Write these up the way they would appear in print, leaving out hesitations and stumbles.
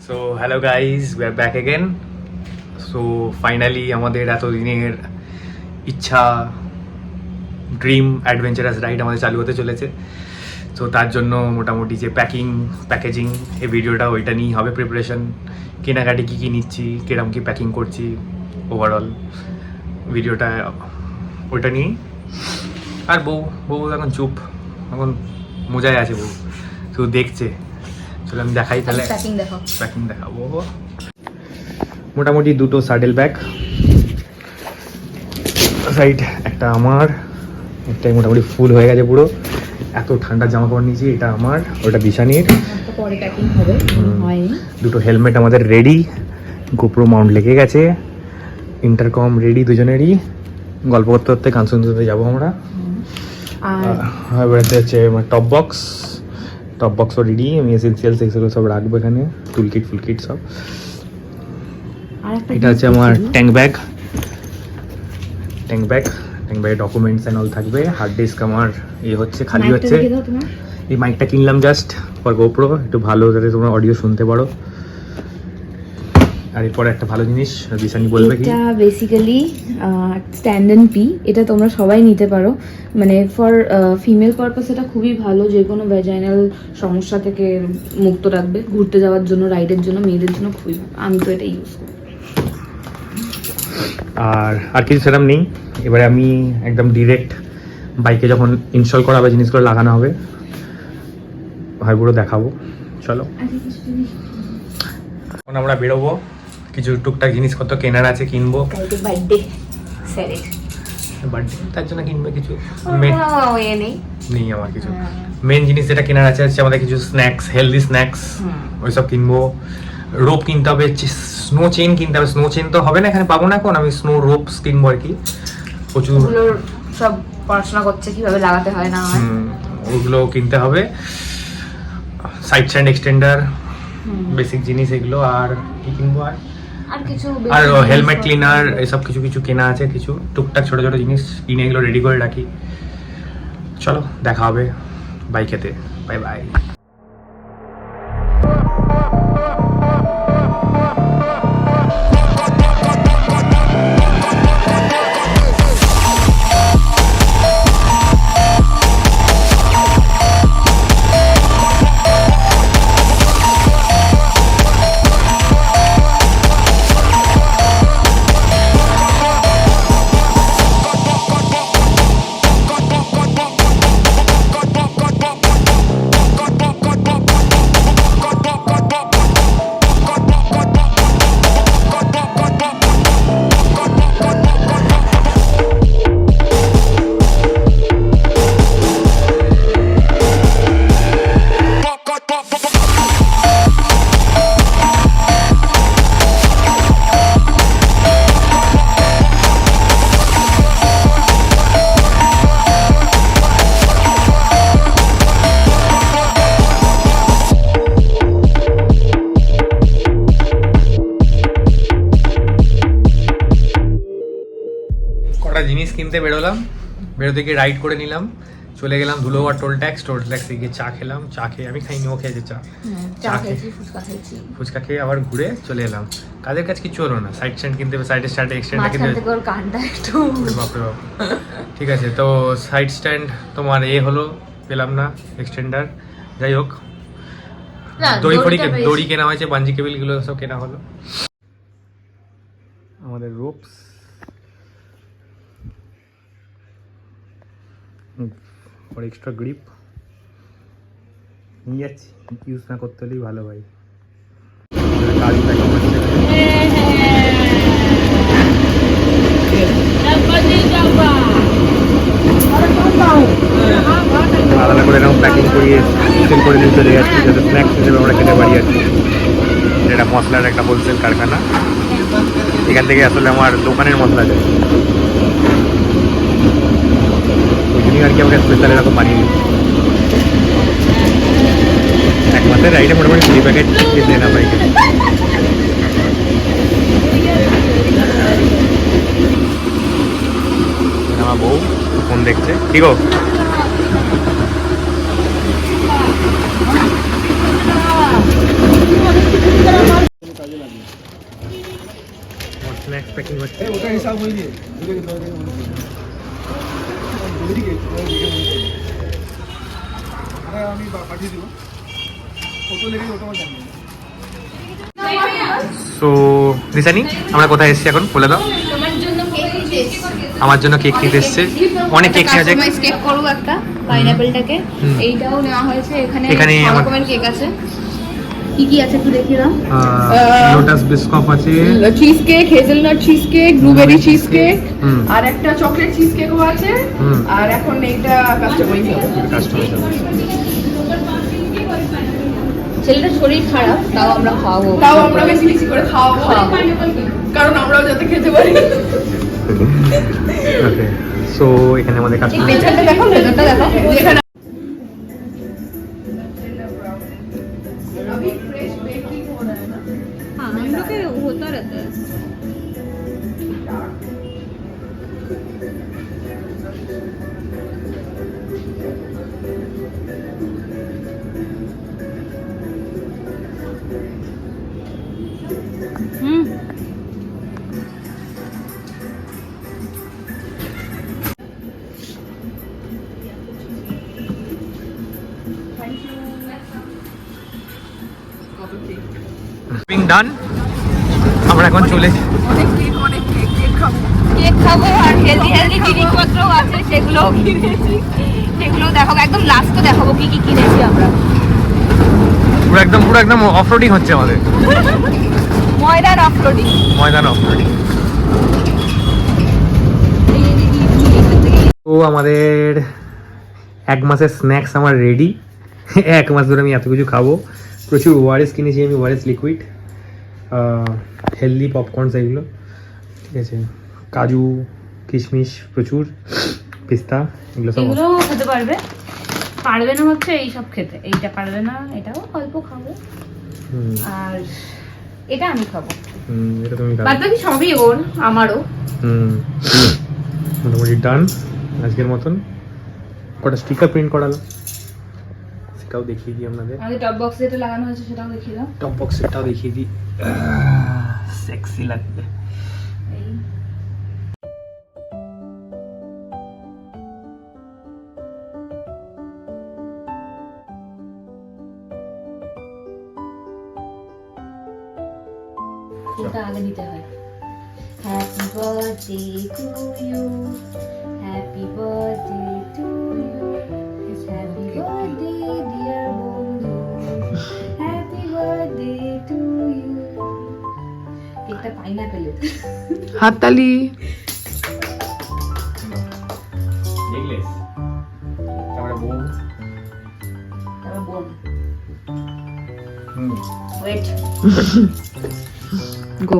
So hello guys, we are back again. So finally আমাদের এতদিনের ইচ্ছা ড্রিম অ্যাডভেঞ্চারাস রাইড আমাদের চালু হতে চলেছে। তো তার জন্য মোটামুটি যে প্যাকেজিং এই ভিডিওটা ওইটা নিয়েই হবে, প্রিপারেশন, কেনাকাটি কী কী নিচ্ছি, কিরম কী প্যাকিং করছি, ওভারঅল ভিডিওটা ওইটা নিয়েই। আর বউ এখন চুপ, এখন মজায় আছে বউ, শুধু দেখছে। চলো আমি দেখাই তাহলে, প্যাকিং দেখাবো। মোটামুটি দুটো স্যাডেল ব্যাগ সাইড, একটা আমার, একটাই মোটামুটি ফুল হয়ে গেছে পুরো। এত ঠান্ডা জামা কাপড় নিয়েছি, এটা আমার, ওটা বিছানির। দুটো হেলমেট আমাদের রেডি, গোপ্রো মাউন্ট লেগে গেছে, ইন্টারকম রেডি দুজনেরই। গল্প করতে করতে গান শুনতে শুনতে যাবো আমরা। এবারে হচ্ছে আমার টপ বক্সও রেডি, আমি এসেন্সিয়ালস এগুলো সব রাখবো এখানে, টুলকিট ফুলকিট সব। এটা হচ্ছে আমার ট্যাঙ্ক ব্যাগে ডকুমেন্টস অ্যান্ড অল থাকবে। হার্ড ডিস্ক আমার হচ্ছে খালি হচ্ছে। এই মাইকটা কিনলাম জাস্ট ফর গোপ্রো, একটু ভালো যাতে তোমরা অডিও শুনতে পারো। আর এরপরে একটা ভালো জিনিস বিশানি বলবে কি, এটা বেসিক্যালি স্ট্যান্ড অ্যান্ড পি। এটা তোমরা সবাই নিতে পারো, মানে ফর ফিমেল পারপাস এটা খুবই ভালো, যে কোনো ভ্যাজাইনাল সমস্যা থেকে মুক্ত রাখবে, ঘুরতে যাওয়ার জন্য, রাইডের জন্য, মেয়েদের জন্য খুবই ভালো। আমি তো এটা ইউজ করি। আর কিছু সেরকম নেই। এবারে আমি একদম ডিরেক্ট বাইকে যখন ইনস্টল করা হবে, জিনিসগুলো লাগানো হবে, হয় পুরো দেখাবো। চলো এখন আমরা বেরোবো, কিছু টুকটাক জিনিসপত্র কেনার আছে, কিনবো। বার্থডে তার জন্য কিনবে কিছু, নেই আমার কিছু। মেন জিনিস যেটা কেনার আছে হচ্ছে আমাদের কিছু স্ন্যাক্স, হেলদি স্ন্যাক্স, ওইসব কিনবো। রোপ কিনতে হবে, স্নো চেইন কিনতে হবে। স্নো চেইন তো হবে না, এখানে পাবো না এখন। আমি স্নো রোপস কিনবো আর কি, প্রচুর। সব পড়াশোনা করছে কিভাবে লাগাতে হয় না হয়, ওগুলো কিনতে হবে। সাইড স্ট্যান্ড এক্সটেন্ডার, বেসিক জিনিস এগুলো। আর কি কিনবো, আর হেলমেট ক্লিনার, এসব কিছু কিছু কেনা আছে, কিছু টুকটাক ছোট ছোট জিনিস কিনে এগুলো রেডি করে রাখি। চলো দেখা হবে বাইকেতে, বাই বাই। জিনিস কিনতে বেরোলাম, বেরোতে গিয়ে রাইড করে নিলাম, চলে গেলাম ধুলোবার টোল ট্যাক্সে গিয়ে চা খেলাম। চা খেয়ে আমি খাইনি, ও খেয়েছে চা খেয়ে ফুচকা খেয়ে আবার ঘুরে চলে এলাম। কাজের কাজ কিছু হলো না, সাইড স্ট্যান্ড কিনতে হবে, সাইড স্ট্যান্ড এক্সটেন্ডার কিনতে হবে। বাপরে বাপ, ঠিক আছে। তো সাইড স্ট্যান্ড তোমার হলো, পেলাম না এক্সটেন্ডার। যাই হোক, দড়ি কেনা হয়েছে, বাঞ্জি কেবিলগুলো সব কেনা হলো। আমাদের রোপস और एक्स्ट्रा ग्रिप নিয়ে যাচ্ছি, ইউজ না করতে হলেই ভালো ভাই। আলাদা করে এরকম প্যাকিং করিয়ে সেল করে নিয়ে চলে যাচ্ছি, যাতে স্ন্যাক্স হিসেবে আমরা খেতে পারি আর কি। এটা মশলার একটা হোলসেল কারখানা, এখান থেকে আসলে আমার দোকানের মশলা যায়, ওই জন্যই আর কি আমাকে স্পেশাল এরকম বানিয়ে দিই। এক মাসের রাইডে মোটামুটি 20 প্যাকেট দেয় না বাইকে। আমার বউ ফোন দেখছে, কি গো? স্ন্যাক্স প্যাকিং হচ্ছে। ওটা হিসাব হয়ে দিয়ে আমি পাঠিয়ে দেবো কত লেগে ওটা আমার জানি না। সো রিসানি, আমরা কোথায় এসেছি এখন বলে দাও। আমার জন্য কেক নিতে এসছে, অনেক কেক নিয়ে আছে। কাস্টমাইজ কেক করব একটা পাইনাপেলটাকে, এইটাও নেওয়া হয়েছে। এখানে এখানে সব আমার- রকমের কেক আছে। কি কি আছে একটু দেখিয়ে দাও। লোটাস বিস্কপ আছে, cheese cake, hazelnut cheese cake, blueberry cheese cake, hmm. আর একটা চকলেট চিজ কেকও আছে। হুম। আর এখন এইটা কাস্টমাইজ হবে। কাস্টমাইজ ছেলেটার শরীর খারাপ, তাও আমরা খাওয়াবো, তাও আমরা বেশি বেশি করে খাওয়াবো, কারণ আমরাও যাতে খেতে পারি। ওকে। সো এখানে আমাদের কাস্টমার পেছনটা দেখো, ভেতরটা দেখো। যেখানে বিং ডান। আমরা এখন চলে অনেক কেক খাবো। কেক খাবো আর হেলদি হেলদি জিনিসপত্রও আছে, সেগুলোও কিনেছি। সেগুলো দেখাবো, একদম লাস্টে দেখাবো কি কি কিনেছি আমরা। পুরো একদম অফরোডিং হচ্ছে আমাদের, ময়দান অফরোডিং। ময়দান অফরোডিং। তো আমাদের 1 মাসের স্ন্যাক্স আমার রেডি। 1 মাস ধরে আমি এত কিছু খাবো। প্রচুর ওআরএস কিনেছি আমি, ওআরএস লিকুইড, হেলদি পপকর্নস এগুলো, ঠিক আছে, কাজু কিশমিশ প্রচুর, পিস্তা, এগুলো সব। এগুলো খেতে পারবে, পারবে না হচ্ছে এইসব খেতে। এইটা পারবে না, এটাও অল্প খাবো, হুম, আর এটা আমি খাবো। এটা তুমি খাবে। বাদ বাকি সবই ওর, আমারও। মোটামুটি ডান আজকের মতন। কটা স্টিকার প্রিন্ট করালাম, সেটাও দেখিয়ে দিই আপনাদের। আমাদের টপ বক্সে যেটা লাগানো হয়েছে সেটাও দেখিয়ে দাও। টপ বক্সেরটাও দেখিয়ে দিই, সেক্সি লাগবে। এই ফুলটা আগে দিতে হয়। Happy birthday to you, happy birthday to you, happy birthday dear বন্ধু, হ্যাপি বার্থডে টু ইউ। একটা পাইনাপেলের হাততালি। নেকলেস, তারপরে বোম, তারপর বোন। হুম, ওয়েট, গো।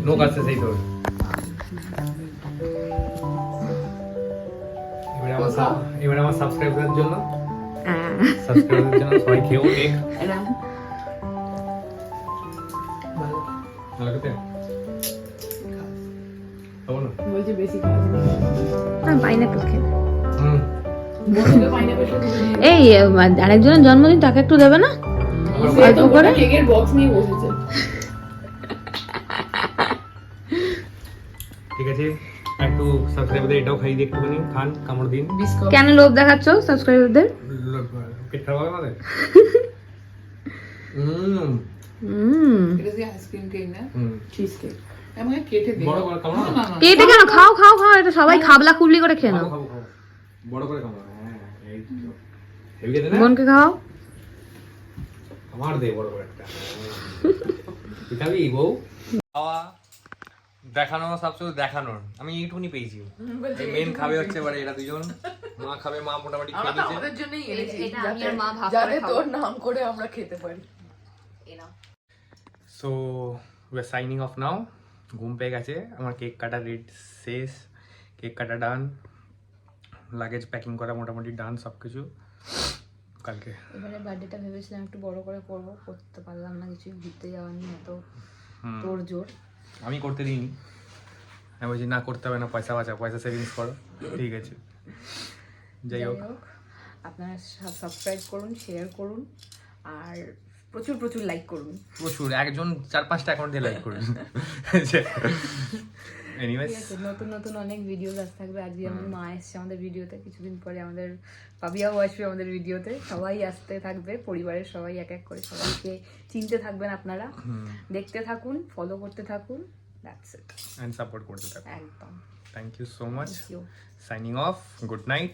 নোক আসছে সেই তোর। এবারে আমার সাবস্ক্রাইবারের জন্য, সবাই খেয়েও কেক। ভালো খেতে? খাবো না? বলছে বেশি খাওয়া পাইনাপেল খেয়ে। হুম, এই আরেকজনের জন্মদিন, তাকে একটু দেবে না? অল্প করে কেকের বক্স নিয়ে বসেছে। ঠিক আছে, একটু সাবস্ক্রাইবারদের এটাও খাইয়ে দিই, একটুখানি খান, কামড় দিন। বিস্কুট। কেন লোভ দেখাচ্ছ সাবস্ক্রাইবারদের? পেট খারাপ হবে আমাদের। এটা যে আইসক্রিম কেক না, হুম, চিজ কেক। আমাকে কেটে দে। বড় করে কামড়। না না না। কেটে কেন? খাও খাও খাও, এটা সবাই খাবলা খুবলি করে খেয়ে নাও। খাবো, বড় করে কামড়। হ্যাঁ, এই তো। হেভি খেতে না? বোনকে খাও। আমার দে বড় করে একটা। তুই খাবি বউ? খাওয়া দেখানো, সব শুধু দেখানোর। আমি এইটুকুনি পেয়েছি। মেন খাবে হচ্ছে এবারে এরা দুজন। মা খাবে, মা মোটামুটি খেয়ে আমরা তো নিয়েছে। আমাদের জন্যই এনেছি, এটা আমি আর মা ভাগ করে যাতে খাবো। তোর নাম করে আমরা খেতে পারি। So we are signing off now. ঘুম পেয়ে গেছে, আমার কেক কাটা রেড শেষ, কেক কাটা ডান, লাগেজ প্যাকিং করা মোটামুটি ডান সব কিছু। কালকে এবারে বার্থডেটা ভেবেছিলাম একটু বড় করে করবো, করতে পারলাম না, কিছুই ঘুরতে যাওয়ার নিয়ে এত তোর জোর। আমি করতে দিইনি, আমি বলছি না করতে হবে না, পয়সা বাঁচাও, পয়সা সেভিংস করো। ঠিক আছে, যাই হোক। আপনারা সাবস্ক্রাইব করুন, শেয়ার করুন, আর প্রচুর প্রচুর লাইক করুন। প্রচুর, একজন 4-5টা অ্যাকাউন্ট দিয়ে লাইক করুন। এনিওয়েজ, ঠিক আছে, নতুন নতুন অনেক ভিডিও আসতে থাকবে। আজকে আমার মা এসছে আমাদের ভিডিওতে, কিছুদিন পরে আমাদের পাবিয়াও আসবে আমাদের ভিডিওতে। সবাই আসতে থাকবে, পরিবারের সবাই এক এক করে সবাইকে চিনতে থাকবেন আপনারা। দেখতে থাকুন, ফলো করতে থাকুন, দ্যাটস ইট। এন্ড সাপোর্ট করতে থাকুন। একদম। Thank you so much. Thank you. Signing off, good night.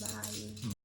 By.